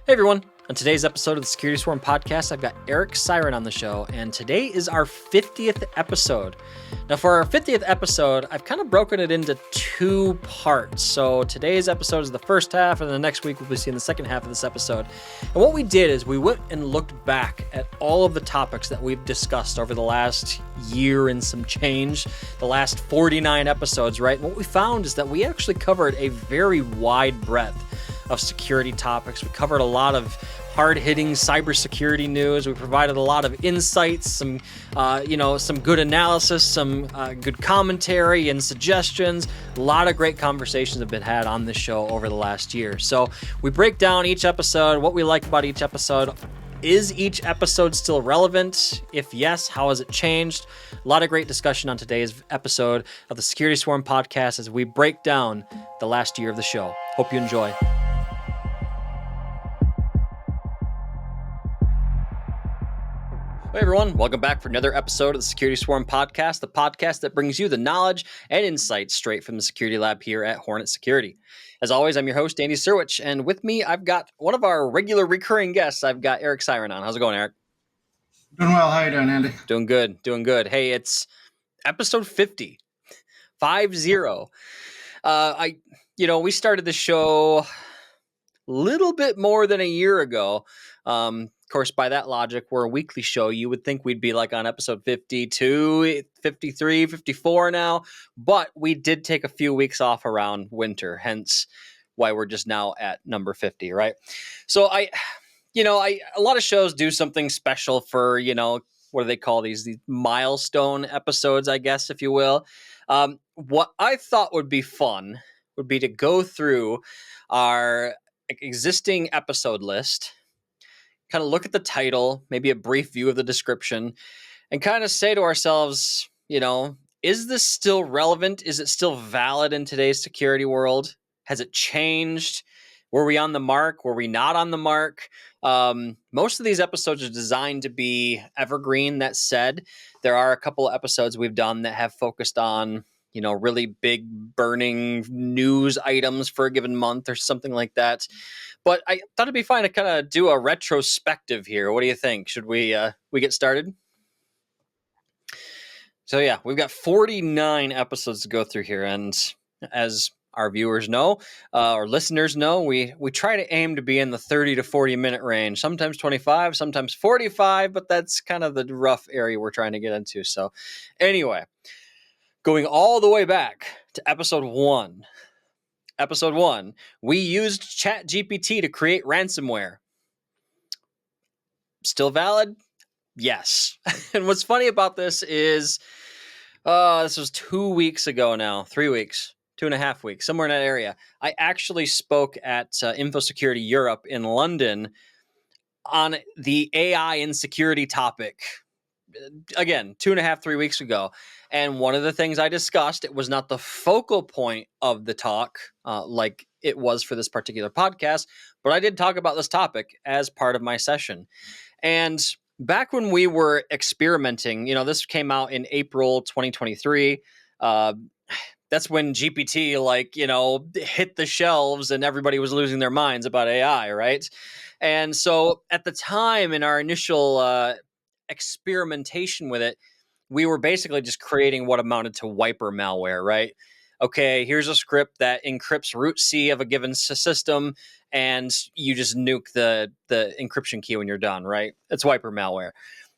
Hey everyone, on today's episode of the Security Swarm podcast, I've got Eric Siron on the show, and today is our 50th episode. Now for our 50th episode, I've kind of broken it into two parts. So today's episode is the first half, and the next week we'll be seeing the second half of this episode. And what we did is we went and looked back at all of the topics that we've discussed over the last year and some change, the last 49 episodes, right? And what we found is that we actually covered a very wide breadth of security topics. We covered a lot of hard-hitting cybersecurity news. We provided a lot of insights, some good analysis, some good commentary and suggestions. A lot of great conversations have been had on this show over the last year. So we break down each episode, what we like about each episode. Is each episode still relevant? If yes, how has it changed? A lot of great discussion on today's episode of the Security Swarm podcast as we break down the last year of the show. Hope you enjoy. Hey everyone, welcome back for another episode of the Security Swarm podcast, the podcast that brings you the knowledge and insights straight from the security lab here at Hornet Security. As always, I'm your host, Andy Surwich, and with me, I've got one of our regular recurring guests. I've got Eric Siron on. How's it going, Eric? Doing well. How you doing, Andy? Doing good. Hey, it's episode 50, 5-0. We started the show a little bit more than a year ago. Of course, by that logic, we're a weekly show. You would think we'd be like on episode 52, 53, 54 now, but we did take a few weeks off around winter, hence why we're just now at number 50, right? So a lot of shows do something special for, what do they call these milestone episodes, I guess, if you will. What I thought would be fun would be to go through our existing episode list, kind of look at the title, maybe a brief view of the description, and kind of say to ourselves, is this still relevant? Is it still valid in today's security world? Has it changed? Were we on the mark? Were we not on the mark? Most of these episodes are designed to be evergreen. That said, there are a couple of episodes we've done that have focused on really big burning news items for a given month or something like that. But I thought it'd be fine to kind of do a retrospective here. What do you think? Should we get started? So yeah, we've got 49 episodes to go through here. And as our viewers know, or listeners know, we try to aim to be in the 30 to 40 minute range, sometimes 25, sometimes 45, but that's kind of the rough area we're trying to get into. So anyway, going all the way back to episode 1. Episode 1, we used ChatGPT to create ransomware. Still valid? Yes. And what's funny about this is, this was 2 weeks ago now, 3 weeks, 2.5 weeks, somewhere in that area. I actually spoke at InfoSecurity Europe in London on the AI and security topic. Again, 2.5, 3 weeks ago. And one of the things I discussed, it was not the focal point of the talk like it was for this particular podcast, but I did talk about this topic as part of my session. And back when we were experimenting, this came out in April 2023. That's when GPT, hit the shelves and everybody was losing their minds about AI, right? And so at the time in our initial experimentation with it, we were basically just creating what amounted to wiper malware, right? Okay, here's a script that encrypts root C of a given system, and you just nuke the encryption key when you're done, right? It's wiper malware.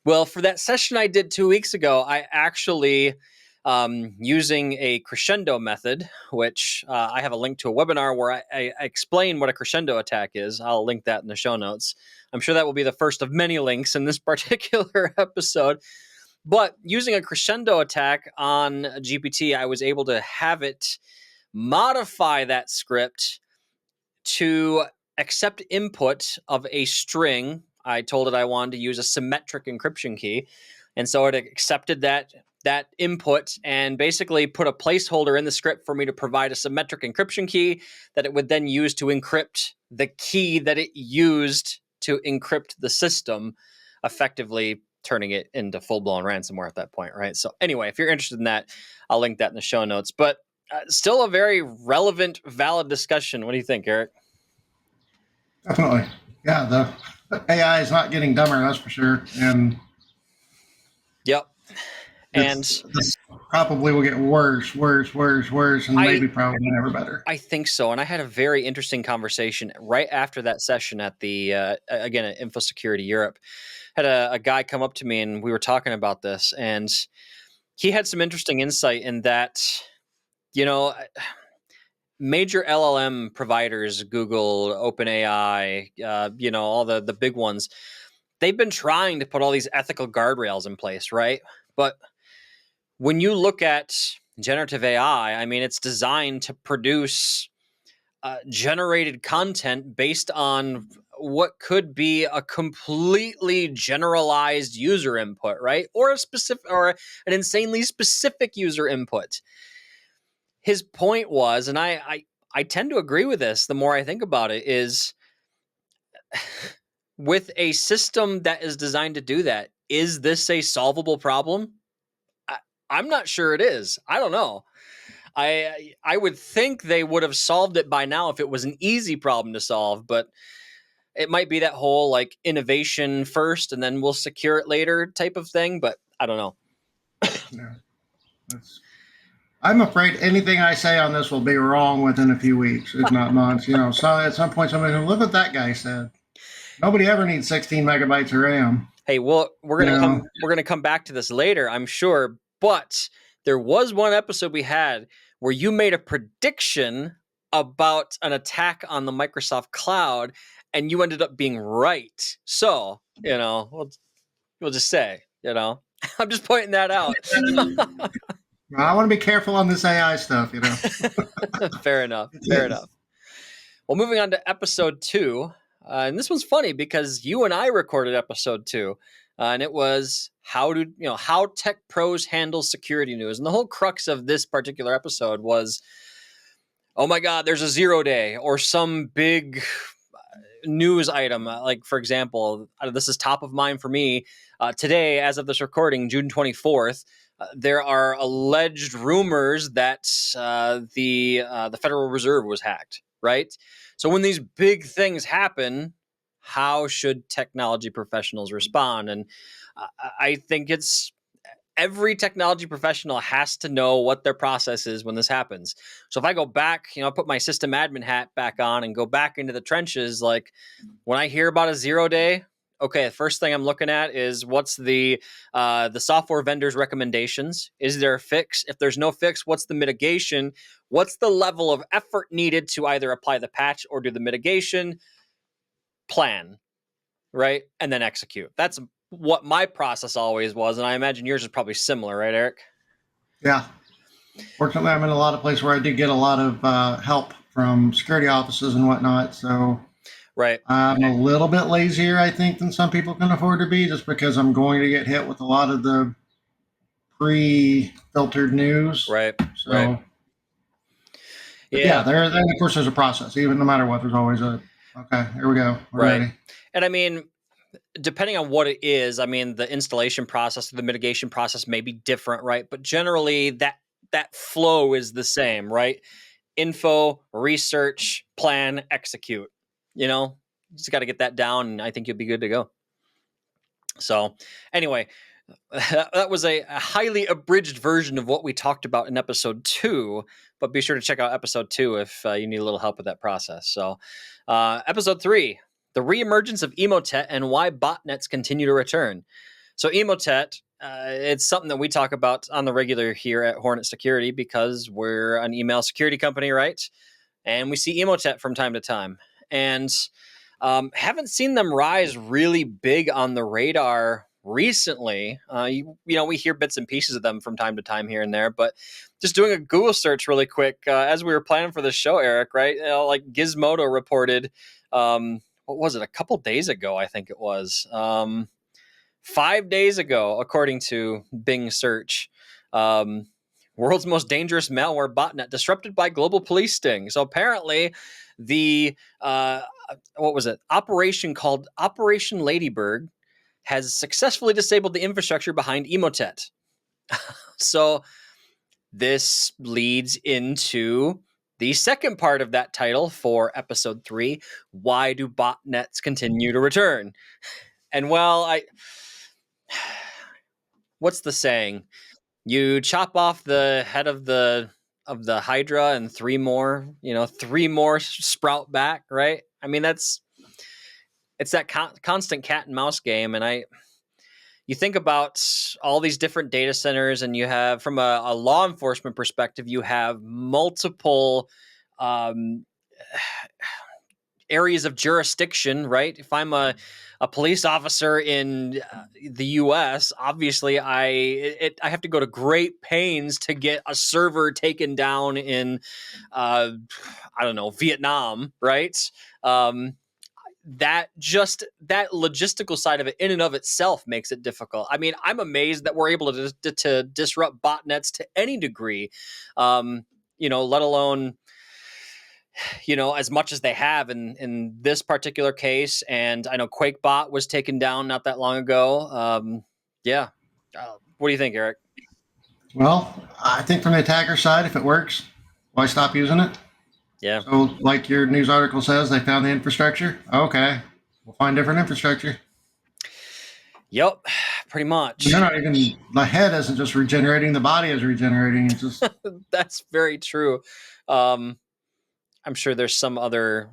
Well, for that session I did 2 weeks ago, I actually, using a crescendo method, which I have a link to a webinar where I explain what a crescendo attack is. I'll link that in the show notes. I'm sure that will be the first of many links in this particular episode. But using a crescendo attack on GPT, I was able to have it modify that script to accept input of a string. I told it I wanted to use a symmetric encryption key. And so it accepted that input and basically put a placeholder in the script for me to provide a symmetric encryption key that it would then use to encrypt the key that it used to encrypt the system, effectively turning it into full-blown ransomware at that point, right? So anyway, if you're interested in that, I'll link that in the show notes. But still a very relevant, valid discussion. What do you think, Eric? Definitely. Yeah, the AI is not getting dumber, that's for sure. And Yep. And this probably will get worse, and I maybe probably never better. I think so. And I had a very interesting conversation right after that session at the again at Info Security Europe. Had a guy come up to me and we were talking about this, and he had some interesting insight in that, you know, major LLM providers, Google, OpenAI, all the big ones, they've been trying to put all these ethical guardrails in place, right? But when you look at generative AI, I mean, it's designed to produce generated content based on what could be a completely generalized user input, right? Or a specific, or an insanely specific user input. His point was, and I tend to agree with this the more I think about it, is with a system that is designed to do that, is this a solvable problem? I'm not sure it is. I don't know. I would think they would have solved it by now if it was an easy problem to solve, but it might be that whole like innovation first and then we'll secure it later type of thing, but I don't know. Yeah, I'm afraid anything I say on this will be wrong within a few weeks, if not months. So at some point somebody's going to look what that guy said. Nobody ever needs 16 megabytes of RAM. Hey, well, we're gonna come back to this later, I'm sure. But there was one episode we had where you made a prediction about an attack on the Microsoft cloud, and you ended up being right. So, we'll just say, I'm just pointing that out. I want to be careful on this AI stuff. Fair enough. Fair enough. Well, moving on to episode 2, and this one's funny because you and I recorded episode 2, and it was how tech pros handle security news, and the whole crux of this particular episode was, oh my God, there's a 0 day or some big news item. Like for example, this is top of mind for me today, as of this recording, June 24th. There are alleged rumors that the Federal Reserve was hacked, right? So when these big things happen, how should technology professionals respond? And I think it's every technology professional has to know what their process is when this happens. So if I go back, put my system admin hat back on and go back into the trenches, like when I hear about a 0 day, okay, the first thing I'm looking at is what's the software vendor's recommendations? Is there a fix? If there's no fix, what's the mitigation? What's the level of effort needed to either apply the patch or do the mitigation? Plan, right? And then execute. That's what my process always was, and I imagine yours is probably similar, right, Eric? Yeah. Fortunately, I'm in a lot of places where I did get a lot of help from security offices and whatnot. So right. I'm a little bit lazier, I think, than some people can afford to be, just because I'm going to get hit with a lot of the pre-filtered news. Right. So, right. Yeah. There. Then of course, there's a process. Even no matter what, there's always okay. Here we go. We're ready. And I mean, depending on what it is, I mean, the installation process, the mitigation process may be different, right? But generally, that flow is the same, right? Info, research, plan, execute. You just got to get that down, and I think you'll be good to go. So, anyway, that was a highly abridged version of what we talked about in episode 2, but be sure to check out episode 2 if you need a little help with that process. So, episode 3, the reemergence of Emotet and why botnets continue to return. So Emotet, it's something that we talk about on the regular here at Hornet Security because we're an email security company, right? And we see Emotet from time to time. And haven't seen them rise really big on the radar recently. We hear bits and pieces of them from time to time here and there, but just doing a Google search really quick as we were planning for this show, Eric, right? Like Gizmodo reported, what was it, a couple days ago, I think it was, 5 days ago, according to Bing search, world's most dangerous malware botnet disrupted by global police sting. So apparently the what was it, operation called Operation Ladybird has successfully disabled the infrastructure behind Emotet. So this leads into the second part of that title for episode 3, why do botnets continue to return? And well, what's the saying? You chop off the head of the hydra and three more sprout back, right? I mean, it's that constant cat and mouse game. And you think about all these different data centers, and you have, from a law enforcement perspective, you have multiple areas of jurisdiction, right? If I'm a police officer in the U.S., obviously I have to go to great pains to get a server taken down in, I don't know, Vietnam, right? That logistical side of it in and of itself makes it difficult. I mean, I'm amazed that we're able to disrupt botnets to any degree, let alone, as much as they have in this particular case. And I know QuakeBot was taken down not that long ago. Yeah. What do you think, Eric? Well, I think from the attacker side, if it works, why stop using it? Yeah. So, like your news article says, they found the infrastructure. Okay, we'll find different infrastructure. Yep, pretty much. And they're not even, the head isn't just regenerating, the body is regenerating. It's just that's very true. I'm sure there's some other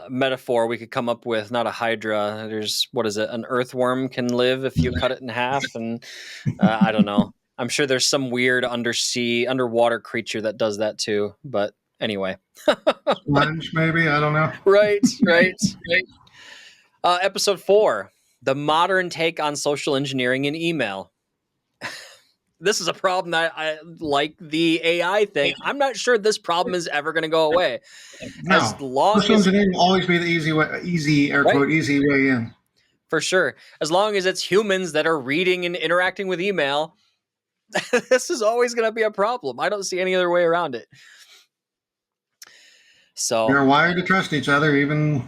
metaphor we could come up with. Not a hydra. There's, what is it? An earthworm can live if you cut it in half, and I don't know. I'm sure there's some weird underwater creature that does that too. But anyway, sponge, maybe, I don't know. Right. Episode 4: the modern take on social engineering in email. This is a problem that I like the AI thing. I'm not sure this problem is ever going to go away. No, As long social as engineering will always be the easy way, easy way in. For sure. As long as it's humans that are reading and interacting with email, this is always going to be a problem. I don't see any other way around it. So we're wired to trust each other, even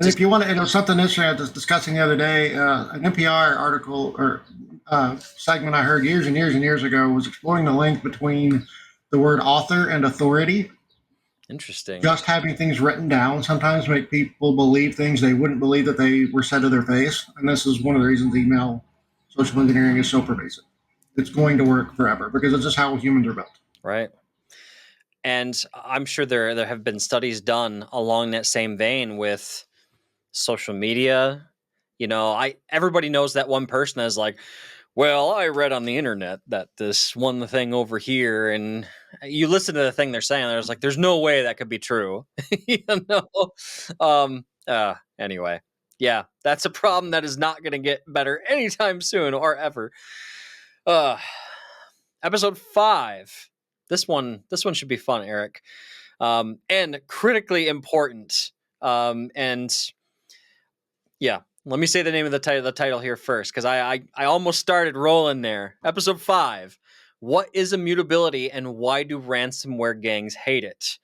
if you want to. Something interesting I was discussing the other day. An NPR article or segment I heard years and years ago was exploring the link between the word author and authority. Interesting. Just having things written down sometimes make people believe things they wouldn't believe that they were said to their face. And this is one of the reasons email social engineering is so pervasive. It's going to work forever because it's just how humans are built. Right. And I'm sure there have been studies done along that same vein with social media. Everybody knows that one person is like, well, I read on the internet that this one thing over here, and you listen to the thing they're saying, there's like, there's no way that could be true. Anyway, yeah, that's a problem that is not going to get better anytime soon or ever. Episode 5. This one should be fun, Eric. And critically important. And yeah, let me say the name of the title here first, because I almost started rolling there. Episode 5. What is immutability, and why do ransomware gangs hate it?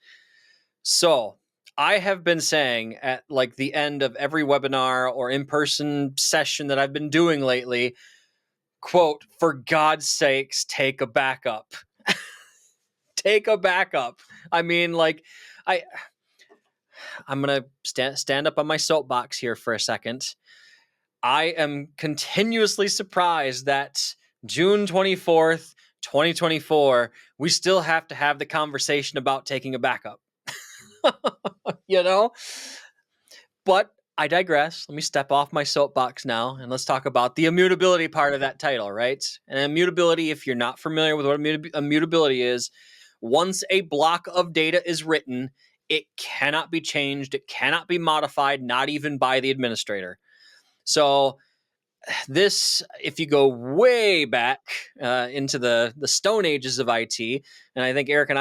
So I have been saying at like the end of every webinar or in-person session that I've been doing lately, quote, for God's sakes, take a backup. Take a backup. I mean, like, I'm going to stand up on my soapbox here for a second. I am continuously surprised that June 24th, 2024, we still have to have the conversation about taking a backup. But I digress. Let me step off my soapbox now, and let's talk about the immutability part of that title, right? And immutability, if you're not familiar with what immutability is, once a block of data is written, it cannot be changed. It cannot be modified, not even by the administrator. So this, if you go way back into the stone ages of IT, and I think Eric and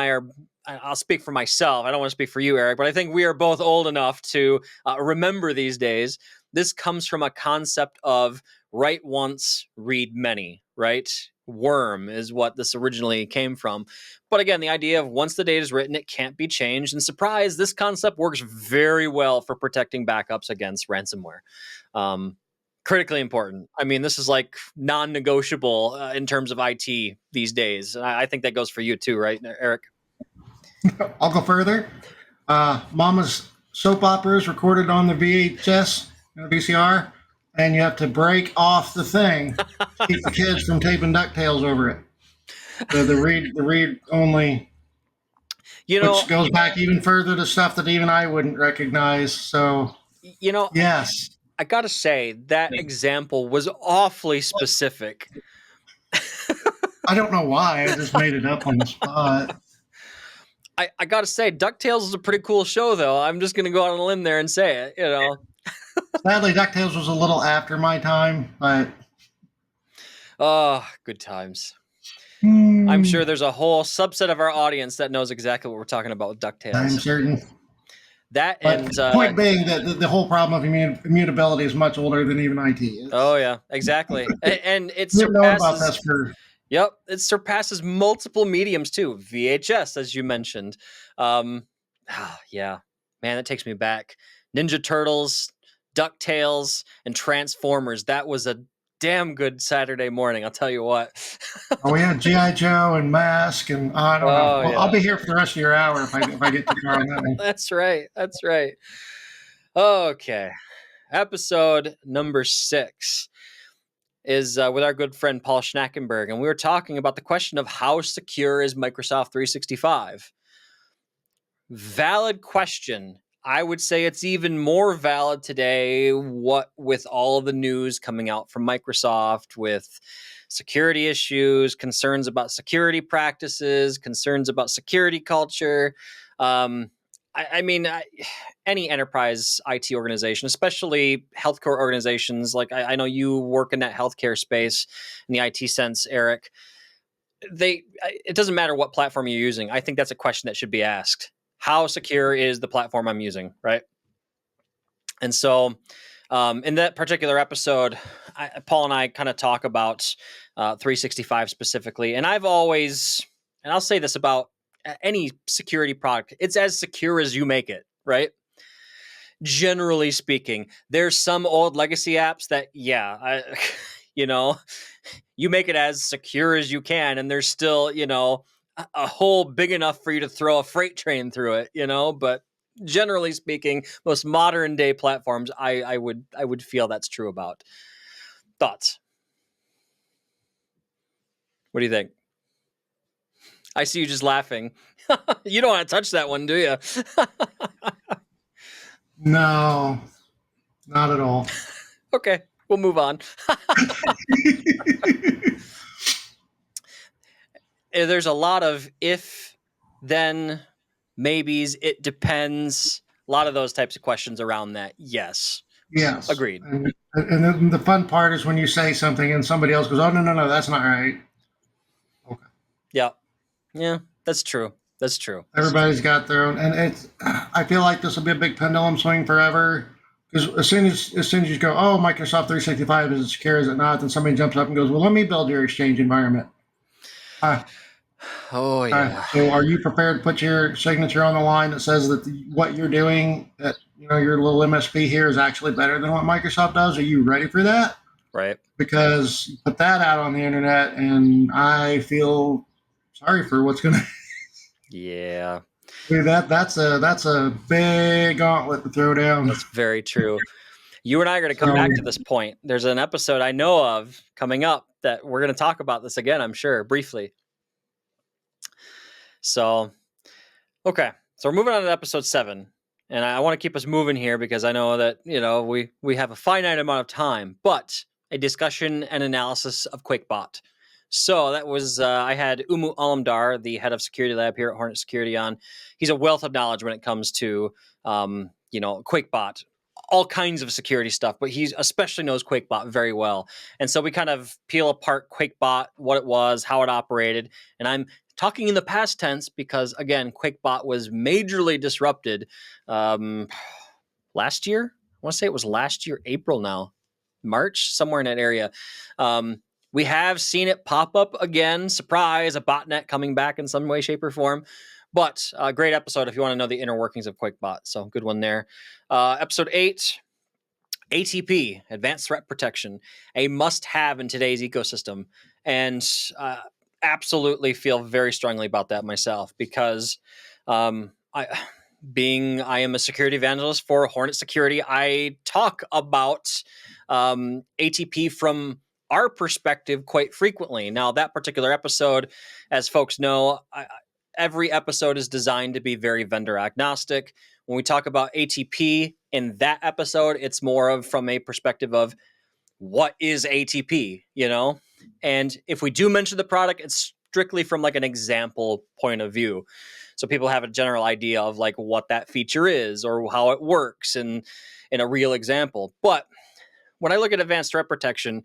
I'll speak for myself. I don't want to speak for you, Eric, but I think we are both old enough to remember these days. This comes from a concept of write once, read many, right? Worm is what this originally came from. But again, the idea of once the data is written, it can't be changed. And surprise, this concept works very well for protecting backups against ransomware. Critically important. I mean, this is like non-negotiable in terms of IT these days. And I think that goes for you too, right, Eric? I'll go further. Mama's soap operas recorded on the VHS, VCR, and you have to break off the thing to keep the kids from taping DuckTales over it. The read only, which goes back even further to stuff that even I wouldn't recognize. So, yes. I gotta say that example was awfully specific. I don't know why. I just made it up on the spot. I gotta say, DuckTales is a pretty cool show, though. I'm just gonna go out on a limb there and say it. Sadly, DuckTales was a little after my time, but good times. I'm sure there's a whole subset of our audience that knows exactly what we're talking about with DuckTales. I'm certain. That but and the point being that the whole problem of immutability is much older than even IT is. Oh yeah, exactly. And it surpasses. Yep, it surpasses multiple mediums too. VHS, as you mentioned. Yeah, man, that takes me back. Ninja Turtles, DuckTales, and Transformers. That was a damn good Saturday morning, I'll tell you what. We had G.I. Joe and Mask, and I don't know. Well, yeah. I'll be here for the rest of your hour if I get too far on that one. That's right. Okay. Episode number 6 is with our good friend Paul Schnackenberg, and we were talking about the question of how secure is Microsoft 365? Valid question. I would say it's even more valid today, what with all of the news coming out from Microsoft with security issues, concerns about security practices, concerns about security culture. Any enterprise IT organization, especially healthcare organizations, like I know you work in that healthcare space in the IT sense, Eric. It doesn't matter what platform you're using. I think that's a question that should be asked. How secure is the platform I'm using, right? And so in that particular episode, Paul and I kind of talk about 365 specifically. And I've always, and I'll say this about any security product, it's as secure as you make it, right? Generally speaking, there's some old legacy apps that, you make it as secure as you can, and there's still, a hole big enough for you to throw a freight train through it, but generally speaking, most modern day platforms, I would feel that's true about. Thoughts? What do you think? I see you just laughing. You don't want to touch that one, do you? No, not at all. Okay, we'll move on. There's a lot of if, then, maybes, it depends. A lot of those types of questions around that. Yes. Agreed. And then the fun part is when you say something and somebody else goes, "Oh, no, that's not right." Okay. Yeah, that's true. Everybody's got their own, and I feel like this will be a big pendulum swing forever. Because as soon as you go, "Oh, Microsoft 365 is as secure as it not," then somebody jumps up and goes, "Well, let me build your Exchange environment." Oh yeah. So, are you prepared to put your signature on the line that says that what you're doing at your little MSP here is actually better than what Microsoft does? Are you ready for that? Right. Because you put that out on the internet, and I feel sorry for what's going to. Yeah. Dude, that's a big gauntlet to throw down. That's very true. You and I are going to come back to this point. There's an episode I know of coming up that we're going to talk about this again, I'm sure, briefly. So, okay. So we're moving on to episode 7. And I want to keep us moving here because I know that, we have a finite amount of time, but a discussion and analysis of QuakeBot. So that was, I had Umu Alamdar, the head of security lab here at Hornet Security on. He's a wealth of knowledge when it comes to, QuakeBot, all kinds of security stuff, but he especially knows QuakeBot very well. And so we kind of peel apart QuakeBot, what it was, how it operated. And I'm talking in the past tense because, again, QuakeBot was majorly disrupted last year. I want to say it was last year, April now, March, somewhere in that area. We have seen it pop up again. Surprise, a botnet coming back in some way, shape, or form. But a great episode if you want to know the inner workings of QuakeBot. So good one there. Episode 8, ATP, Advanced Threat Protection, a must-have in today's ecosystem, and absolutely feel very strongly about that myself because I am a security evangelist for Hornet Security. I talk about ATP from our perspective quite frequently. Now, that particular episode, as folks know, every episode is designed to be very vendor agnostic. When we talk about ATP in that episode, it's more of from a perspective of what is ATP, And if we do mention the product, it's strictly from like an example point of view. So people have a general idea of like what that feature is or how it works in a real example. But when I look at advanced threat protection,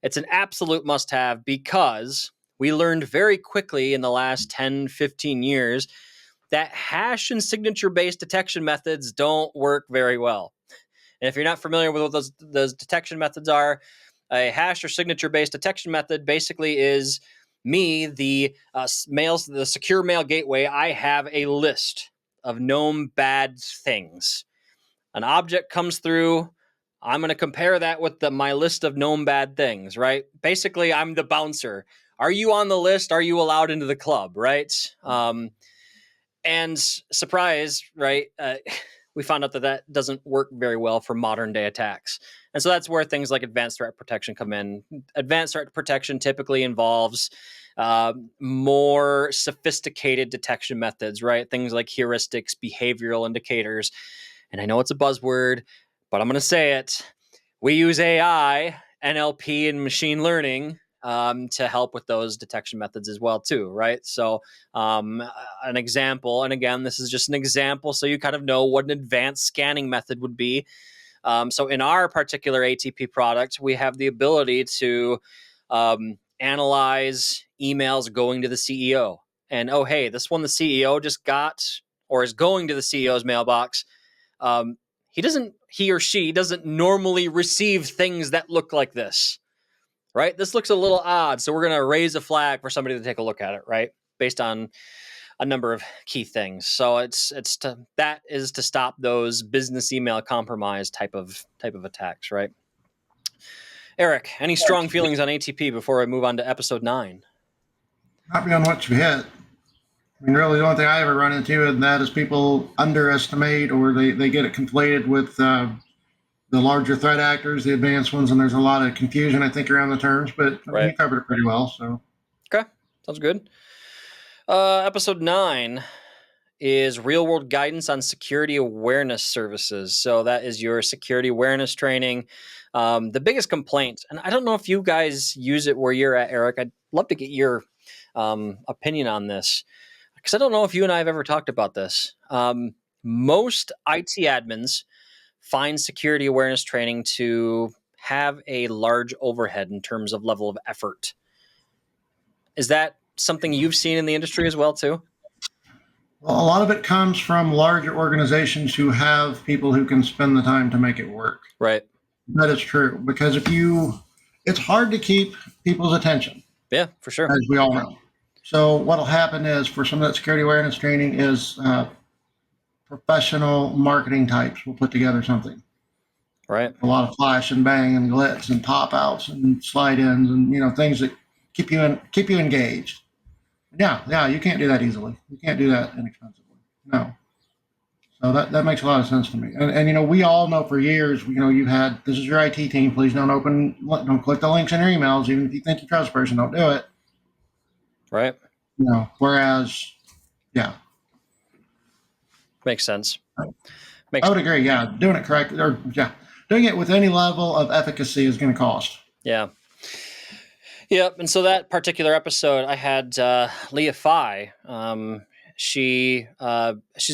it's an absolute must-have because we learned very quickly in the last 10, 15 years that hash and signature-based detection methods don't work very well. And if you're not familiar with what those detection methods are, a hash or signature-based detection method basically is me, the secure mail gateway. I have a list of known bad things. An object comes through. I'm going to compare that with my list of known bad things, right? Basically, I'm the bouncer. Are you on the list? Are you allowed into the club, right? And surprise, right? We found out that doesn't work very well for modern day attacks. And so that's where things like advanced threat protection come in. Advanced threat protection typically involves more sophisticated detection methods, right? Things like heuristics, behavioral indicators. And I know it's a buzzword, but I'm going to say it. We use AI, NLP, and machine learning to help with those detection methods as well, too, right? So an example, and again, this is just an example, so you kind of know what an advanced scanning method would be. So in our particular ATP product, we have the ability to analyze emails going to the CEO. And, oh, hey, this one the CEO just got or is going to the CEO's mailbox. He or she doesn't normally receive things that look like this, right? This looks a little odd. So we're going to raise a flag for somebody to take a look at it, right? Based on a number of key things. So that is to stop those business email compromise type of attacks, right? Eric, any strong feelings on ATP before I move on to episode 9? Not beyond what you hit. I mean, really, the only thing I ever run into, and that is people underestimate or they get it conflated with the larger threat actors, the advanced ones, and there's a lot of confusion, I think, around the terms, but I mean, you covered it pretty well. So, okay, sounds good. Episode 9 is real-world guidance on security awareness services. So that is your security awareness training. The biggest complaint, and I don't know if you guys use it where you're at, Eric. I'd love to get your opinion on this, because I don't know if you and I have ever talked about this. Most IT admins find security awareness training to have a large overhead in terms of level of effort. Is that something you've seen in the industry as well, too? Well, a lot of it comes from larger organizations who have people who can spend the time to make it work. Right. That is true, because it's hard to keep people's attention. Yeah, for sure. As we all know. So what'll happen is for some of that security awareness training is professional marketing types will put together something. Right. A lot of flash and bang and glitz and pop outs and slide ins and things that keep you engaged. Yeah, you can't do that easily. You can't do that inexpensively. No. So that makes a lot of sense to me. And we all know for years, you've had, this is your IT team, please don't click the links in your emails, even if you think you trust a person, don't do it. Right. Whereas, yeah. Makes sense. I would agree. Yeah. Doing it correctly, doing it with any level of efficacy is going to cost. Yeah. Yep. And so that particular episode, I had Leah Fye. She's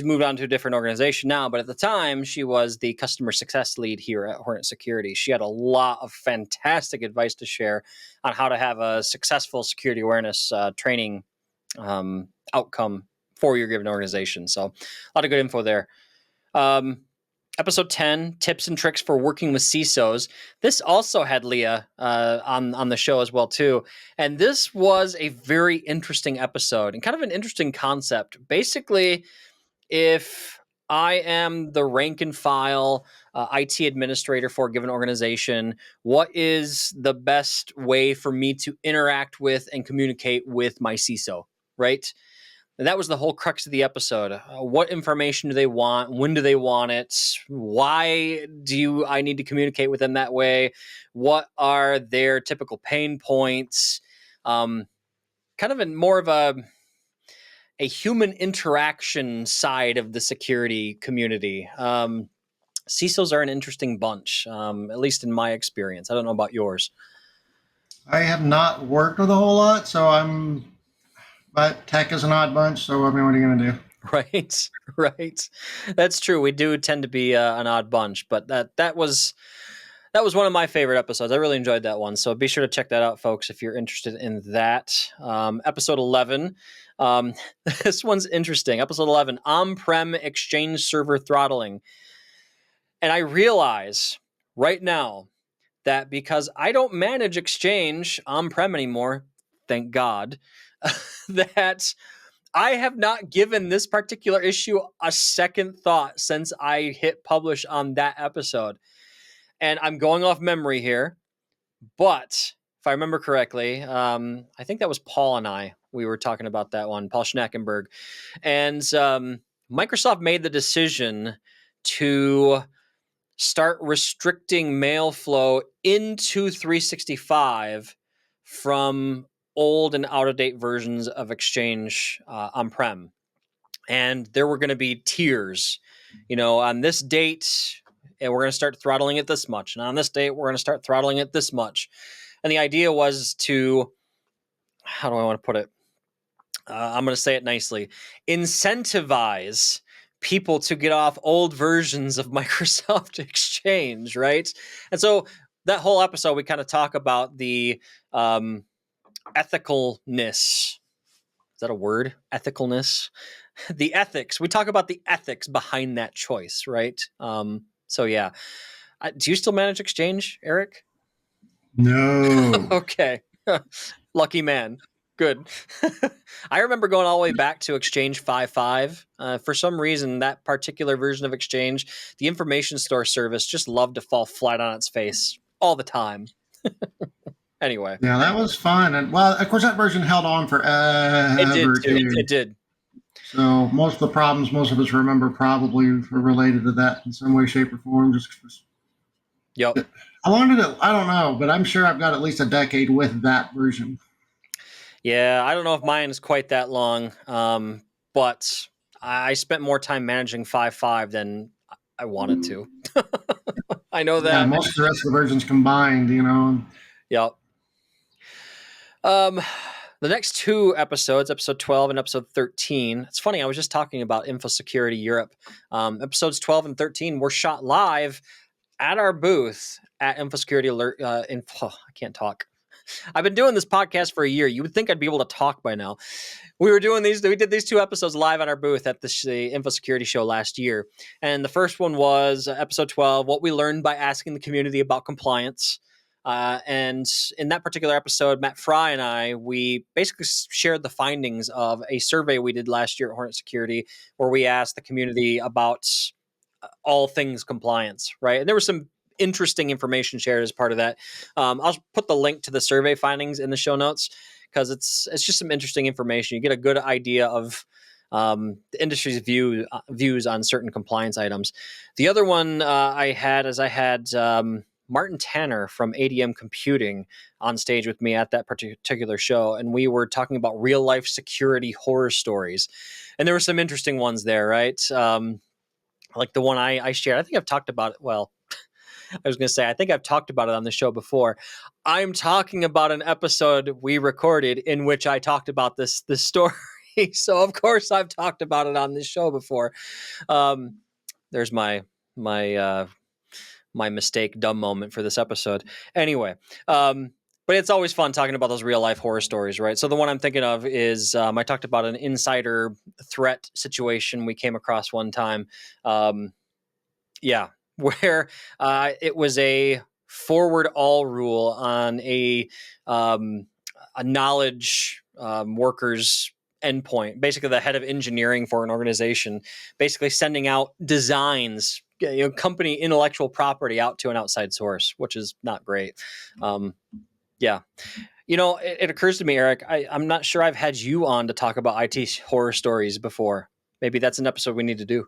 moved on to a different organization now, but at the time she was the customer success lead here at Hornet Security. She had a lot of fantastic advice to share on how to have a successful security awareness training outcome for your given organization. So a lot of good info there. Episode 10, tips and tricks for working with CISOs. This also had Leah on the show as well, too. And this was a very interesting episode and kind of an interesting concept. Basically, if I am the rank and file IT administrator for a given organization, what is the best way for me to interact with and communicate with my CISO, right? And that was the whole crux of the episode. What information do they want? When do they want it? Why do I need to communicate with them that way? What are their typical pain points? Kind of more of a human interaction side of the security community. CISOs are an interesting bunch, at least in my experience. I don't know about yours. I have not worked with a whole lot, but tech is an odd bunch. So, I mean, what are you going to do? Right, right. That's true. We do tend to be an odd bunch, but that was one of my favorite episodes. I really enjoyed that one. So be sure to check that out, folks, if you're interested in that. Episode 11. This one's interesting. Episode 11, on-prem Exchange server throttling. And I realize right now that because I don't manage Exchange on-prem anymore, thank God, that I have not given this particular issue a second thought since I hit publish on that episode. And I'm going off memory here, but if I remember correctly, I think that was Paul and we were talking about that one, Paul Schnackenberg. And Microsoft made the decision to start restricting mail flow into 365 from old and out-of-date versions of Exchange on-prem. And there were going to be tiers, on this date, and we're going to start throttling it this much. And on this date, we're going to start throttling it this much. And the idea was to, how do I want to put it? I'm going to say it nicely, incentivize people to get off old versions of Microsoft Exchange, right? And so that whole episode, we kind of talk about the ethicalness. Is that a word? Ethicalness? The ethics. We talk about the ethics behind that choice, right? So yeah. Do you still manage Exchange, Eric? No. Okay. Lucky man. Good. I remember going all the way back to Exchange 5.5. For some reason, that particular version of Exchange, the information store service just loved to fall flat on its face all the time. Anyway. Yeah, that was fun. And well, of course, that version held on forever. It did too. It did. So most of the problems most of us remember probably are related to that in some way, shape, or form. Yep. How long did it? I don't know, but I'm sure I've got at least a decade with that version. Yeah, I don't know if mine is quite that long, but I spent more time managing 5.5 than I wanted to. I know that. Yeah, most of the rest of the versions combined, Yep. The next two episodes, episode 12 and episode 13, it's funny, I was just talking about InfoSecurity Europe. Episodes 12 and 13 were shot live at our booth at InfoSecurity Alert. I can't talk. I've been doing this podcast for a year. You would think I'd be able to talk by now. We did these two episodes live at our booth at the InfoSecurity show last year. And the first one was episode 12, what we learned by asking the community about compliance. And in that particular episode, Matt Fry and we basically shared the findings of a survey we did last year at Hornet Security, where we asked the community about all things compliance, right? And there was some interesting information shared as part of that. I'll put the link to the survey findings in the show notes because it's just some interesting information. You get a good idea of the industry's views on certain compliance items. The other one I had Martin Tanner from ADM Computing on stage with me at that particular show, and we were talking about real life security horror stories, and there were some interesting ones there, right? Like the one I shared. I think I've talked about it. Well, I was going to say, I think I've talked about it on the show before. I'm talking about an episode we recorded in which I talked about this story. So of course I've talked about it on this show before. There's my mistake, dumb moment for this episode. Anyway, but it's always fun talking about those real life horror stories, right? So the one I'm thinking of is I talked about an insider threat situation we came across one time. Where it was a forward all rule on a knowledge worker's endpoint, basically the head of engineering for an organization, basically sending out designs company intellectual property out to an outside source, which is not great. Yeah. It occurs to me, Eric, I'm not sure I've had you on to talk about IT horror stories before. Maybe that's an episode we need to do.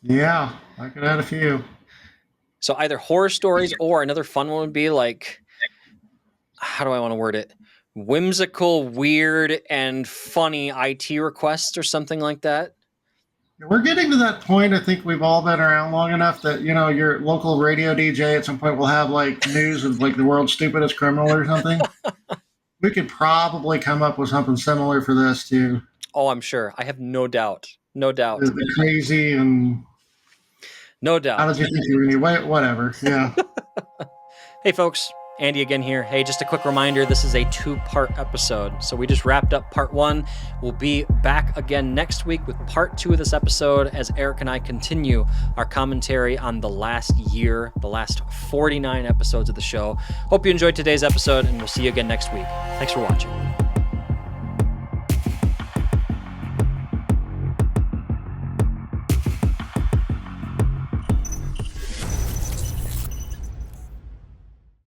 Yeah, I could add a few. So either horror stories, or another fun one would be like, how do I want to word it? Whimsical, weird, and funny IT requests or something like that. We're getting to that point. I think we've all been around long enough that, your local radio DJ at some point will have like news of like the world's stupidest criminal or something. We could probably come up with something similar for this too. Oh, I'm sure. I have no doubt. No doubt. The crazy and no doubt. How did you think you were going to wait? Whatever. Yeah. Hey, folks. Andy again here. Hey, just a quick reminder, this is a 2-part episode. So we just wrapped up part 1. We'll be back again next week with part 2 of this episode as Eric and I continue our commentary on the last year, the last 49 episodes of the show. Hope you enjoyed today's episode, and we'll see you again next week. Thanks for watching.